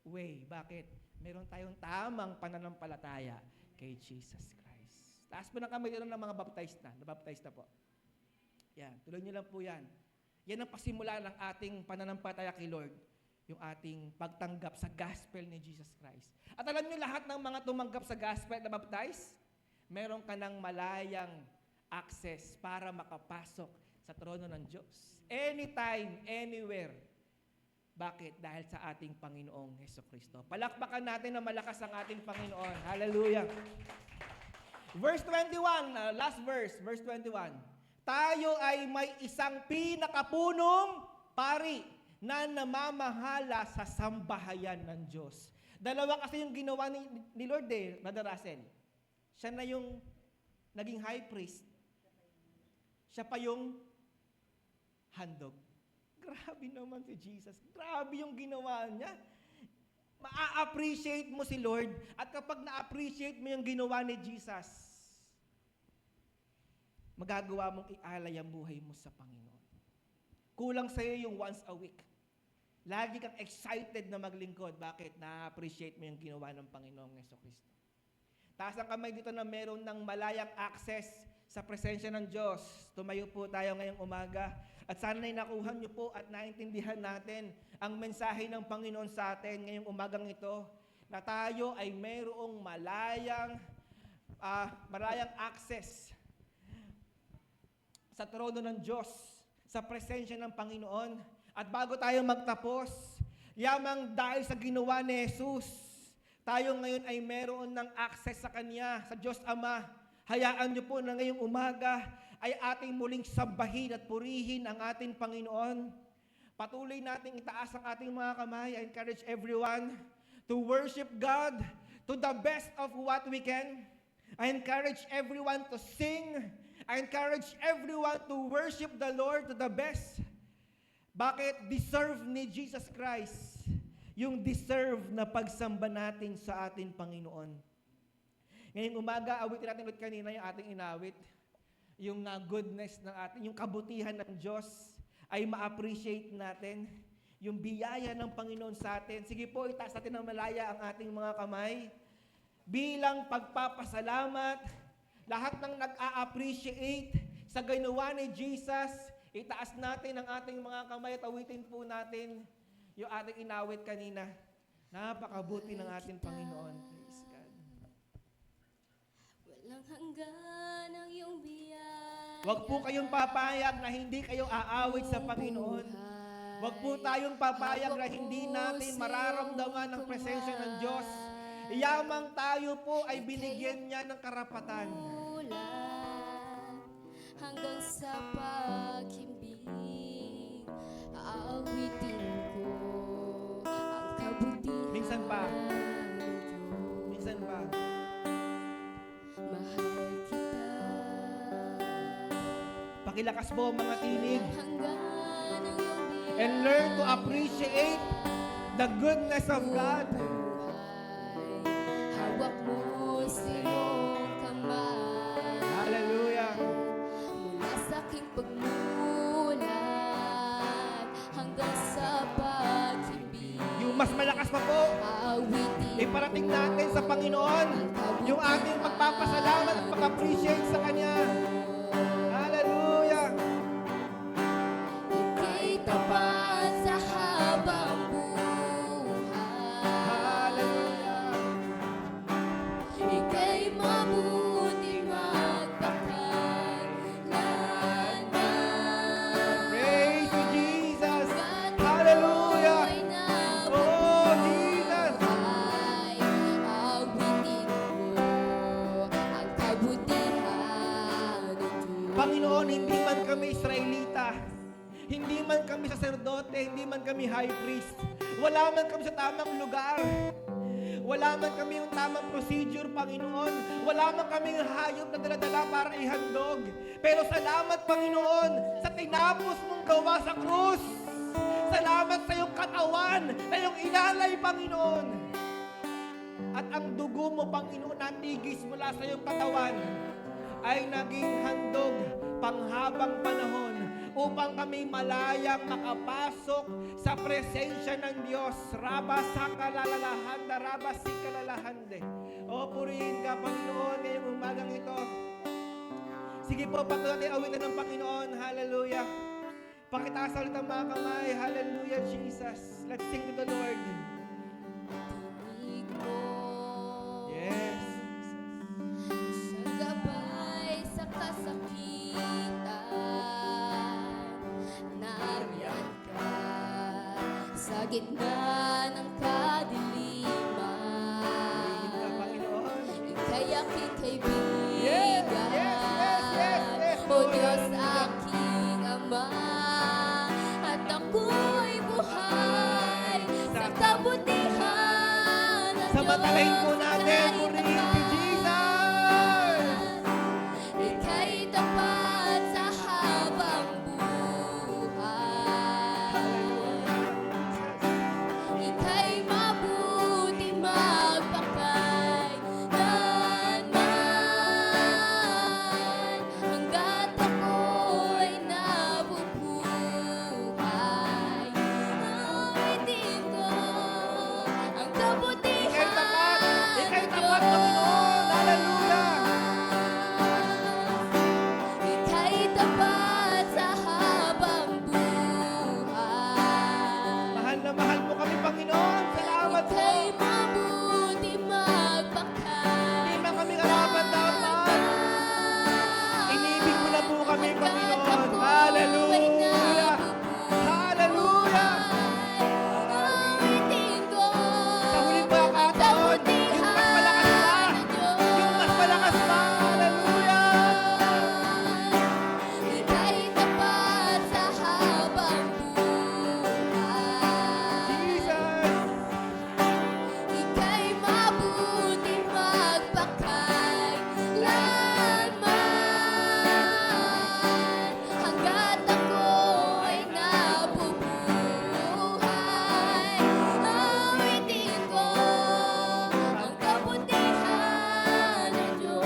way. Bakit? Meron tayong tamang pananampalataya kay Jesus Christ. Taas po na kami ng mga baptized na. Nabaptized na po. Yan. Tuloy niyo lang po yan. Yan ang pasimula ng ating pananampalataya kay Lord. Yung ating pagtanggap sa gospel ni Jesus Christ. At alam niyo lahat ng mga tumanggap sa gospel na baptized, meron ka ng malayang access para makapasok sa trono ng Diyos. Anytime, anywhere. Bakit? Dahil sa ating Panginoong Jesucristo. Palakpakan natin na malakas ang ating Panginoon. Hallelujah. Verse 21, last verse, verse 21. Tayo ay may isang pinakapunong pari na namamahala sa sambahayan ng Diyos. Dalawa kasi yung ginawa ni Lord Brother Russell. Siya na yung naging high priest. Siya pa yung handog. Grabe naman si Jesus. Grabe yung ginawa niya. Ma-appreciate mo si Lord at kapag na-appreciate mo yung ginawa ni Jesus, magagawa mong ialay ang buhay mo sa Panginoon. Kulang sa iyo yung once a week. Lagi kang excited na maglingkod. Bakit? Na-appreciate mo yung ginawa ng Panginoong Jesucristo. Taas ang kamay dito na meron ng malayang access sa presensya ng Diyos. Tumayo po tayo ngayong umaga. At sana ay nakuha niyo po at naintindihan natin ang mensahe ng Panginoon sa atin ngayong umagang ito, na tayo ay mayroong malayang access sa trono ng Diyos, sa presensya ng Panginoon. At bago tayo magtapos, yamang dahil sa ginawa ni Jesus, tayo ngayon ay meron ng access sa Kanya, sa Diyos Ama. Hayaan niyo po na ngayong umaga ay ating muling sambahin at purihin ang ating Panginoon. Patuloy nating itaas ang ating mga kamay. I encourage everyone to worship God to the best of what we can. I encourage everyone to sing. I encourage everyone to worship the Lord to the best. Bakit? Deserve ni Jesus Christ yung deserve na pagsamba natin sa ating Panginoon. Ngayong umaga, awitin natin ulit kanina yung ating inawit. Yung goodness ng ating, yung kabutihan ng Diyos ay ma-appreciate natin. Yung biyaya ng Panginoon sa atin. Sige po, itaas natin ng malaya ang ating mga kamay. Bilang pagpapasalamat, lahat ng nag-a-appreciate sa ginawa ni Jesus, itaas natin ang ating mga kamay at awitin po natin yung ating inawit kanina. Napakabuti ng ating Panginoon. Praise God.
Walang hanggan ang iyong biyaya.
Huwag po kayong papayag na hindi kayo aawit sa Panginoon. Huwag po tayong papayag na hindi natin mararamdaman ang presensya ng Diyos. Yamang tayo po ay binigyan niya ng karapatan.
Hanggang sa paghimbing, aawitin ko ang kabutihan.
Minsan pa.
ng Diyos.
Minsan pa.
Mahal kita.
Pakilakas po mga tinig.
Hanggan ang iyong biyaya.
And learn to appreciate the goodness of God.
Hawak mo sa iyong kamay.
Hallelujah.
Mula sa aking pagmulat hanggang sa pag-ibig,
Yung mas malakas pa po,
awitin
iparating natin sa Panginoon yung ating pagpapasalamat at pag-appreciate sa Kanya. Hallelujah.
ika'y tapat sa habang buhay.
Hallelujah.
Ika'y mabuti magpakailanman.
Praise you, Jesus.
Hanggat
Hallelujah.
ako'y
Oh, Jesus.
nabubuhay, awitin ko ang kabutihan ng Diyos.
Panginoon, hindi man kami Israelita, hindi man kami saserdote, hindi man kami high priest, wala man kami sa tamang lugar, wala man kami yung tamang procedure, Panginoon, wala man kaming hayop na daladala para ihandog. Pero salamat, Panginoon, sa tinapos mong gawa sa krus. Salamat sa iyong katawan na iyong inalay, Panginoon. At ang dugo mo, Panginoon, natigis mula sa iyong katawan ay naging handog panghabang panahon upang kami malayang makapasok sa presensya ng Diyos. Rabasakalalahanda, rabasikalalahande. O purihin ka, Panginoon, ngayong umagang ito. Sige po, patuloy natin awitan ng Panginoon. Hallelujah. Pakitaas ulit ang mga kamay. Hallelujah, Jesus. Let's sing to the Lord.
Tinig mo
Yes.
sa gabay sa kasakitan, nariyan ka sa gitna ng kadiliman.
Purihin ka, Panginoon.
Ika'y aking kaibigan.
Yes, yes, yes, yes, yes,
O
Lord.
Diyos aking Ama, at ako'y buhay sa kabutihan ng
Samantalahin po
Diyos
natin,
na
purihin si
itapat.
Jesus.
Ika'y tapat sa habang buhay. Ika'y mabuti magpakailanman. Hanggat ako'y nabubuhay, awitin Ika'y mabuti magpakay.
Hindi man kami karapat-dapat. Inibig mo na po kami, Panginoon. Hallelujah! Hallelujah!
Awitin ko
Sa huling pagkakataon, yung mas malakas pa. Yung mas malakas pa. Hallelujah!
Ika'y tapat sa habang buhay.
Jesus!
Ika'y mabuti magpakailanman. Hanggat ako ay nabubuhay, awitin ko ang kabutihan ng Diyos.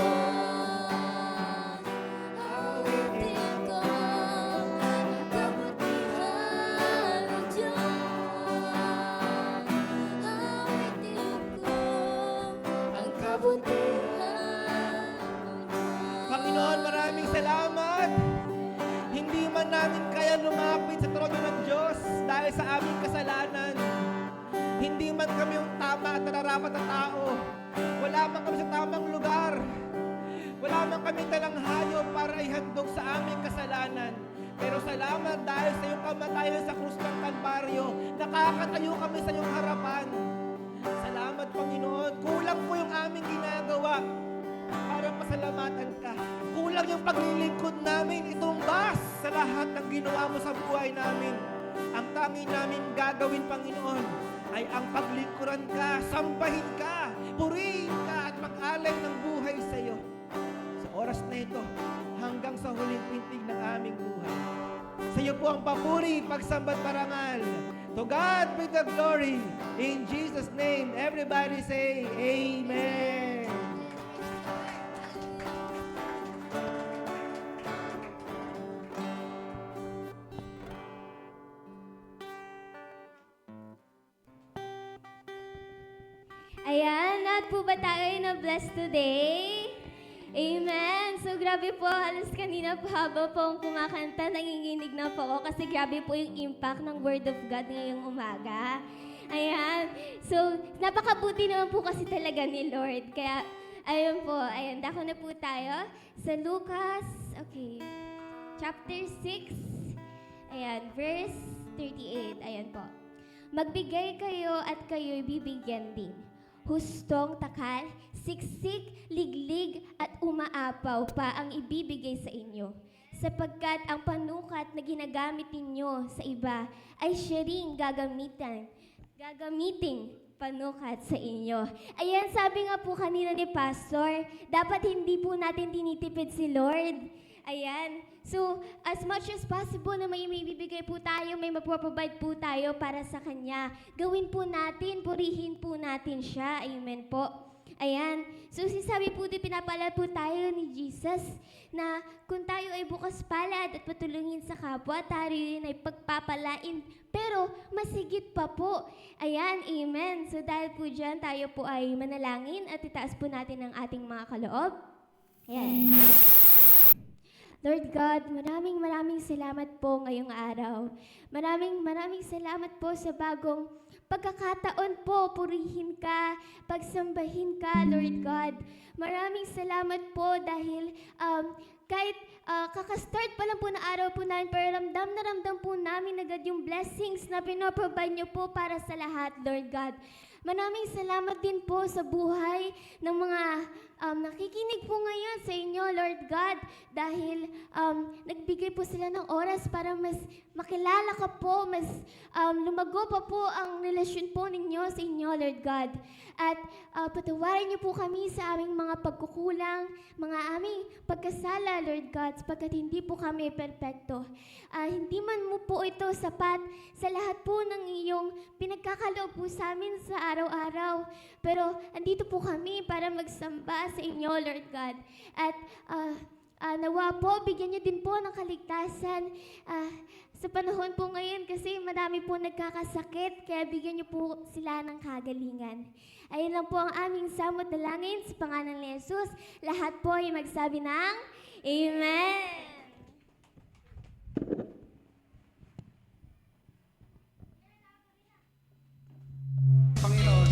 Awitin ko ang kabutihan ng Diyos. Awitin ko ang kabutihan.
Panginoon, maraming salamat. Hindi man namin kaya lumapit sa trono ng Diyos dahil sa aming kasalanan. Hindi man kami yung tama at nararapat na tao. Wala man kami sa tamang lugar. Wala man kami talang hayop para ihandog sa aming kasalanan. Pero salamat dahil sa iyong kamatayan sa krus ng Kalbaryo, nakakatayo kami sa iyong harapan. Salamat, Panginoon. Kulang po yung aming ginagawa para pasalamatan ka. Kulang yung paglilingkod namin itumbas sa lahat ng ginawa mo sa buhay namin. Ang tanging namin gagawin, Panginoon, ay ang paglingkuran ka, sambahin ka, purihin ka, at mag-alay ng buhay sa iyo. Sa oras na ito, hanggang sa huling pintig ng aming buhay. Sa iyo po ang papuri, pagsambat parangal. To God be the glory. In Jesus' name, everybody say, Amen.
Ayan, lahat po ba tayo na blessed today? Amen! So grabe po, halos kanina po habang po akong kumakanta, nanginginig na po ako kasi grabe po yung impact ng Word of God ngayong umaga. Ayan, so napakabuti naman po kasi talaga ni Lord. Kaya, ayun po, ayan, dako na po tayo sa Lucas, okay, chapter 6, ayan, verse 38, ayan po. Magbigay kayo at kayo'y bibigyan din. Hustong takal, siksik, liglig at umaapaw pa ang ibibigay sa inyo. Sapagkat ang panukat na ginagamit ninyo sa iba ay siya ring gagamiting panukat sa inyo. Ayan, sabi nga po kanina ni Pastor, dapat hindi po natin tinitipid si Lord. Ayan. So, as much as possible na may bibigay po tayo, may magproprovide po tayo para sa Kanya. Gawin po natin, purihin po natin siya. Amen po. Ayan. So, sinasabi po din, pinapaalala po tayo ni Jesus na kung tayo ay bukas palad at patulungin sa kapwa, tayo rin ay pagpapalain. Pero, masigit pa po. Ayan, amen. So, dahil po dyan, tayo po ay manalangin at itaas po natin ang ating mga kaloob. Ayan. Lord God, maraming salamat po ngayong araw. Maraming salamat po sa bagong pagkakataon po, purihin ka, pagsambahin ka, Lord God. Maraming salamat po dahil kahit kakastart pa lang po na araw po namin, pero ramdam na ramdam po namin agad yung blessings na pinoprovide niyo po para sa lahat, Lord God. Maraming salamat din po sa buhay ng mga nakikinig po ngayon sa inyo, Lord God, dahil nagbigay po sila ng oras para mas makilala ka po, mas lumago pa po ang relasyon po ninyo sa inyo, Lord God. At patawarin niyo po kami sa aming mga pagkukulang, mga aming pagkasala, Lord God, sapagkat hindi po kami perpekto. Hindi man mo po ito sapat sa lahat po ng iyong pinagkakaloob po sa amin sa araw-araw. Pero andito po kami para magsamba sa inyo, Lord God. At nawa po, bigyan niyo din po ng kaligtasan sa panahon po ngayon kasi marami po nagkakasakit, kaya bigyan niyo po sila ng kagalingan. Ayun lang po ang aming samot dalangin sa pangalan ni Jesus. Lahat po ay magsabi ng Amen!
Panginoon,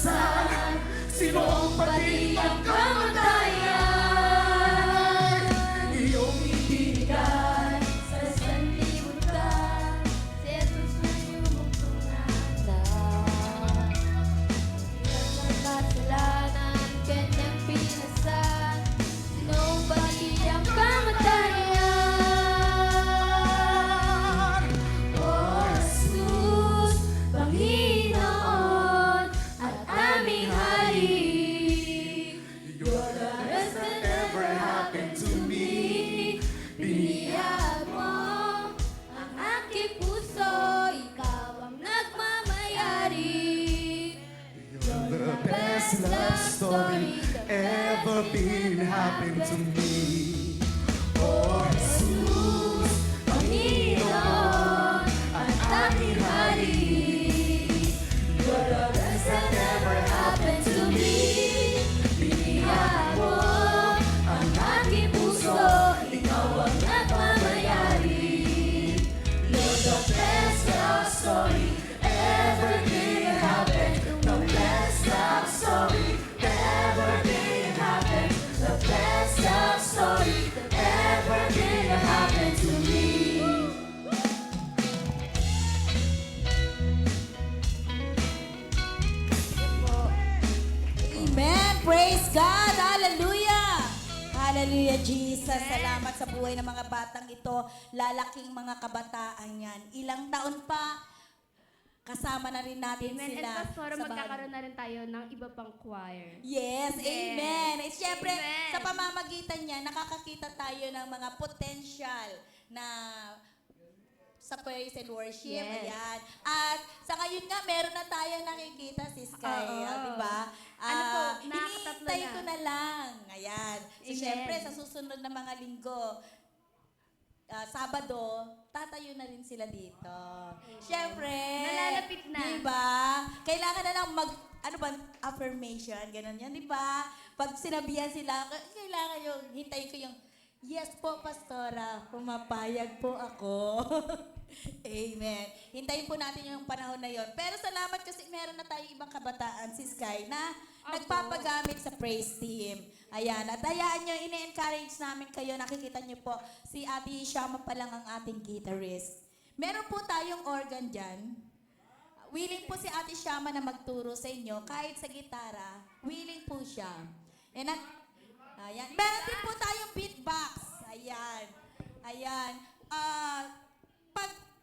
pinasan, sinong pati ang kamatayan. Iyong ibinigay
Sa sanlibutan, si Jesus na yumugtong nanda. Ilan ng kasalanan, kanyang pinasan, sinong pati ang kamatayan. O Jesus, Panginoon at aming Hari,
You're the best that ever happened to me.
biniyag mo ang aking puso, ikaw ang nagmamayari.
You're the best love story ever been happened to me. Oh, Jesus,
Panginoon at aming Hari,
you're the best that ever happened to me.
biniyag mo ang aking puso, ikaw ang nagmamayari.
You're the best love story ever been happened. The best love story ever been happened. The best love story ever been happened to me.
Amen. Praise God. Hallelujah. Hallelujah, Jesus. Salamat sa buhay ng mga batang ito. Lalaking mga kabataan yan. Ilang taon pa, kasama na rin natin
Amen.
sila.
And Pastor,
sa
magkakaroon na rin tayo ng iba pang choir.
Yes, amen. At syempre,
Amen.
sa pamamagitan niya, nakakakita tayo ng mga potential na sa praise and worship.
Yes.
Ayan. At sa ngayon nga, meron na tayo nakikita, Sis Kay.
Oo.
Di ba?
Ano po, nakakatatlo
hinihintay
na.
ko na lang. Ayan. So,
Amen.
syempre, sa susunod na mga linggo, Sabado, tatayo na rin sila dito. Syempre,
Nalalapit na.
Di ba? Kailangan na lang ano ba, affirmation, ganun yan, di ba? Pag sinabihan sila, kailangan yung, hintayin ko yung, yes po, Pastora, pumapayag po ako. Amen. Hintayin po natin yung panahon na yon. Pero salamat kasi meron na tayo ibang kabataan, si Sky, na nagpapagamit sa praise team. Ayan. At hayaan nyo, ine-encourage namin kayo. Nakikita nyo po, si Ate Shama pa lang ang ating guitarist. Meron po tayong organ dyan. Willing po si Ate Shama na magturo sa inyo. Kahit sa gitara, willing po siya. And ayan. Meron din po tayong beatbox. Ayan. Ayan.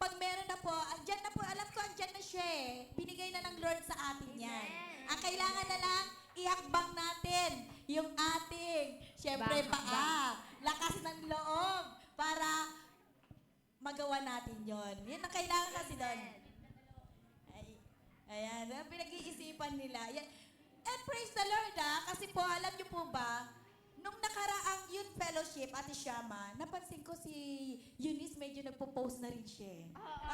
Pag meron na po, andyan na po, alam ko andyan na siya eh. Binigay na ng Lord sa atin yan. Ang kailangan na lang, ihakbang natin yung ating, syempre, paa. Lakas ng loob para magawa natin yon. Yan ang kailangan kasi doon. Ayan, pinag-iisipan nila. Ayan. And praise the Lord kasi po, alam niyo po ba, nung nakaraang youth fellowship, Ate Shama, napansin ko si Eunice medyo nagpo-post na rin siya.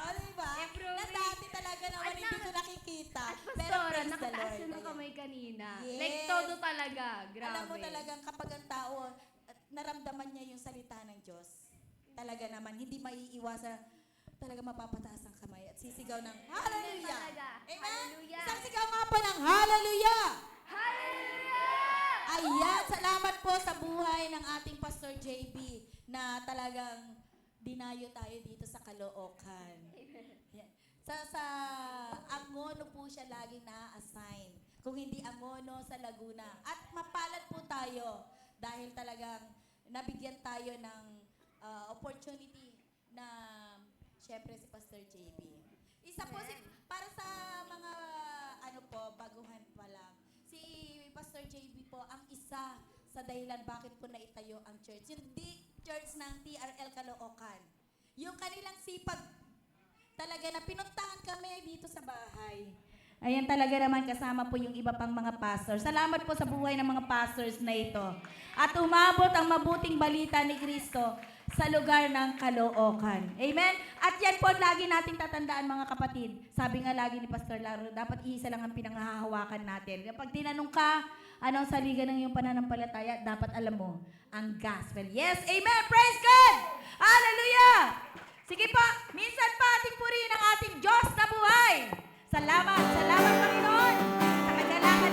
Diba? Na dati talaga naman hindi ko nakikita.
At
Pero
Pastora,
praise the
nakataas
Lord.
yun ng
Ayan.
kamay kanina.
Yes.
Like, todo talaga. Grabe.
Alam mo talagang kapag ang tao, naramdaman niya yung salita ng Diyos, talaga naman, hindi maiiwasan, talaga mapapataas ang kamay at sisigaw ng Hallelujah!
Talaga.
Amen?
Hallelujah.
Isang sigaw nga po ng Hallelujah!
Hallelujah!
Ayan, salamat po sa buhay ng ating Pastor JB na talagang dinayo tayo dito sa Caloocan. Yan. Sa Angono po siya laging na-assign. Kung hindi Angono, sa Laguna. At mapalad po tayo dahil talagang nabigyan tayo ng opportunity na syempre si Pastor JB. Isa po para sa mga baguhan pa lang. Si Pastor JB po ang isa sa dahilan bakit po naitayo ang church. Yung church ng TRL Caloocan. Yung kanilang sipag talaga na pinuntahan kami dito sa bahay. Ayan talaga naman kasama po yung iba pang mga pastors. Salamat po sa buhay ng mga pastors na ito. At umabot ang mabuting balita ni Kristo sa lugar ng Caloocan. Amen? At yan po lagi nating tatandaan mga kapatid. Sabi nga lagi ni Pastor Laro, dapat isa lang ang pinanghahawakan natin. Kapag tinanong ka, anong saligan ng iyong pananampalataya, dapat alam mo, ang gospel. Yes, amen! Praise God! Hallelujah! Sige po, minsan pa ating purihin ang ating Diyos na buhay. Salamat, salamat Panginoon sa kagalakan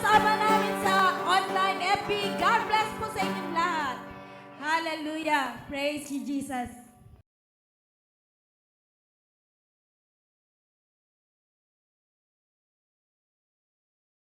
kasama namin sa online FB. God bless po sa inyong lahat. Hallelujah. Praise you, Jesus.